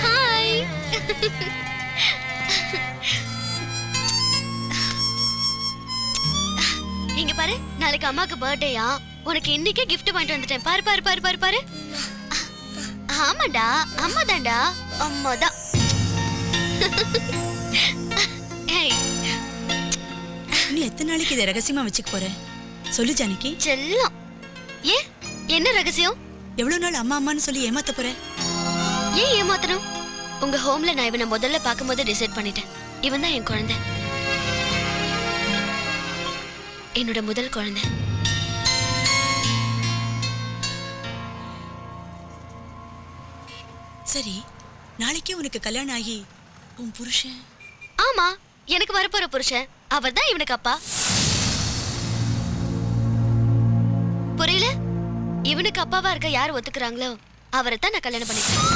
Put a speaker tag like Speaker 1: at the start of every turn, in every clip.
Speaker 1: Hi. இங்க பாரு, நாளைக்கு அம்மாக்கு பர்த்டேயா. உனக்கு இன்னைக்கே gift வாங்கிட்டு வந்துட்டேன். பாரு பாரு பாரு பாரு பாரு. ஆமாடா, அம்மா தான்டா. அம்மா தான். ஏய்,
Speaker 2: நீ எத்தனை நாளைக்கு இதை ரகசியமா வச்சுக்க போற? சொல்லு ஜானகி.
Speaker 1: செல்லம். ஏன், என்ன ரகசியம்?
Speaker 2: எவ்வளவு நாள் அம்மா அம்மான்னு சொல்லி ஏமாத்த போற?
Speaker 1: ஏன் ஏமாத்தணும்? உங்க ஹோம்ல நான் இவனை முதல்ல பார்க்கும்போது டிசைட் பண்ணிட்டேன். இவன் தான் என் குழந்தை, என்னோட முதல் குழந்தை.
Speaker 2: சரி, நாளைக்கே உனக்கு கல்யாணம் ஆகி உன் புருஷன்?
Speaker 1: ஆமா, எனக்கு வரப்போற புருஷன். அவர் தான் இவனுக்கு அப்பா. புரியல? இவனுக்கு அப்பாவா இருக்க யார் ஒத்துக்கிறாங்களோ அவரை தான் நான் கல்யாணம் பண்ணிக்கிறேன்.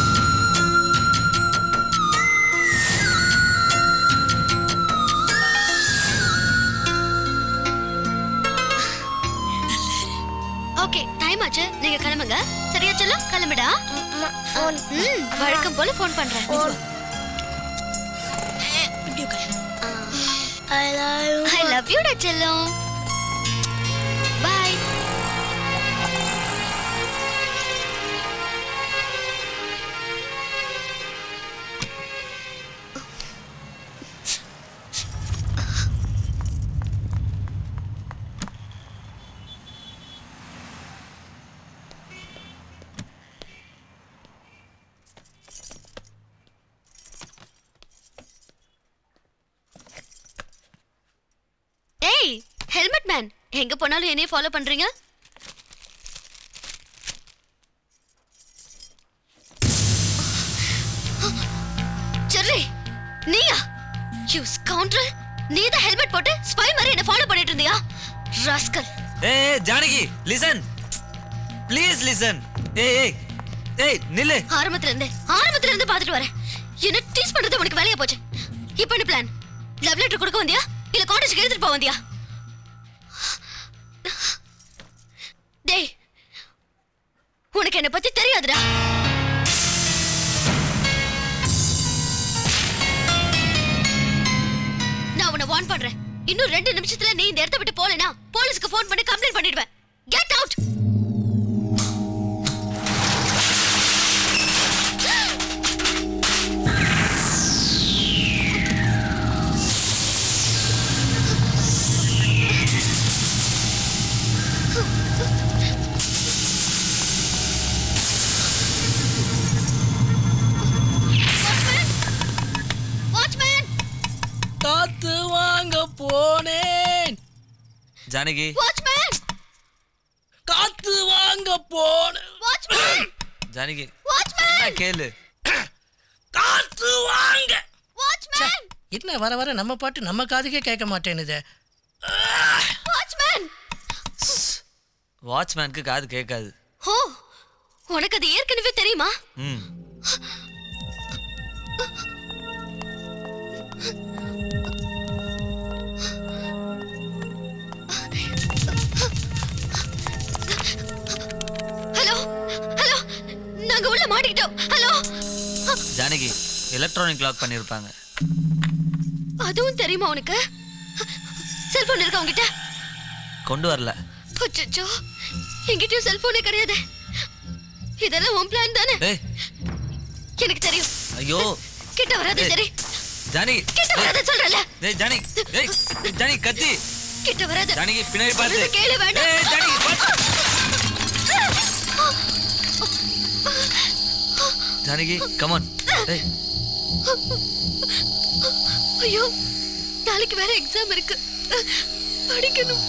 Speaker 1: ஓகே, டைம் ஆச்சு, நீங்க கிளம்புங்க. சரியா செல்லம்? கிளம்பிடா. வழக்கம் போல போன் பண்றேன். I love you, செல்லம். Bye. ஏய், ஹெல்மெட் மேன், எங்க போனாலும் என்னைய ஃபாலோ பண்றீங்க? சரி, நீயா? யூ ஸ்கவுண்டர்! நீ தான் ஹெல்மெட் போட்டு ஸ்பை மாதிரி என்ன ஃபாலோ பண்ணிட்டு இருந்தியா? ராஸ்கல்.
Speaker 3: ஏய் ஜானகி, லிசன் ப்ளீஸ், லிசன். ஏய் ஏய் நில்லு.
Speaker 1: ஆரம்பத்துல இருந்து பாத்துட்டு வரேன். என்ன டீஸ் பண்றது உனக்கு வேலையா போச்சு. இப்போ என்ன பிளான்? லவ் லெட்டர் கொடுக்க வந்தியா இல்ல காலேஜுக்கு எடுத்துட்டு போக வந்தியா? டேய், உனக்கு என்ன பத்தி தெரியாதுடா. நான் உன்னை வார்ன் பண்றேன். இன்னும் 2 நிமிஷத்துல நீ இந்த இடத்தை விட்டு போலனா போலீஸ்க்கு ஃபோன் பண்ணி கம்ப்ளைண்ட் பண்ணிடுவேன். Get out.
Speaker 4: காத்து வாங்க போனேன்.
Speaker 3: ஜானகி,
Speaker 1: வாட்ச்மேன்,
Speaker 4: காத்து வாங்க போனேன்.
Speaker 1: வாட்ச்மேன்,
Speaker 3: ஜானகி,
Speaker 1: வாட்ச்மேன்,
Speaker 3: கேளு.
Speaker 4: காத்து வாங்க.
Speaker 1: வாட்ச்மேன்.
Speaker 4: என்ன வர வர நம்ம பாட்டு நம்ம காதுக்கே கேட்க மாட்டேனுதே.
Speaker 1: வாட்ச்மேன்.
Speaker 3: வாட்ச்மேனுக்கு காது கேட்காது.
Speaker 1: ஓ, உனக்கு அது ஏற்கனவே தெரியுமா? ஹலோ ஹலோ, நாங்க உள்ள மாட்டிக்கிட்டோம். ஹலோ
Speaker 3: ஜானகி, எலக்ட்ரானிக் லாக் பண்ணிருப்பாங்க.
Speaker 1: அதுவும் தெரியுமா உனக்கு? செல்போன் இருக்கா உங்ககிட்ட?
Speaker 3: கொண்டு வரல.
Speaker 1: அச்சச்சோ, என்கிட்டயும் செல்போனே கிடையாது. இதெல்லாம் உன் பிளான் தானே?
Speaker 3: ஏய்,
Speaker 1: எனக்கு தெரியும்.
Speaker 3: ஐயோ,
Speaker 1: கிட்ட வராத. சரி
Speaker 3: ஜானகி,
Speaker 1: கிட்ட வராத சொல்றல.
Speaker 3: ஏய் ஜானகி, ஏய் ஜானகி கத்தி.
Speaker 1: கிட்ட வராத.
Speaker 3: ஜானகி பின்னாடி பாத்து.
Speaker 1: கேளு வேண்டாம்.
Speaker 3: ஏய் ஜானகி பாத்து. Janaki come on. ஏய்,
Speaker 1: ஐயோ, நாளைக்கு வேற எக்ஸாம் இருக்கு, படிக்கணும்.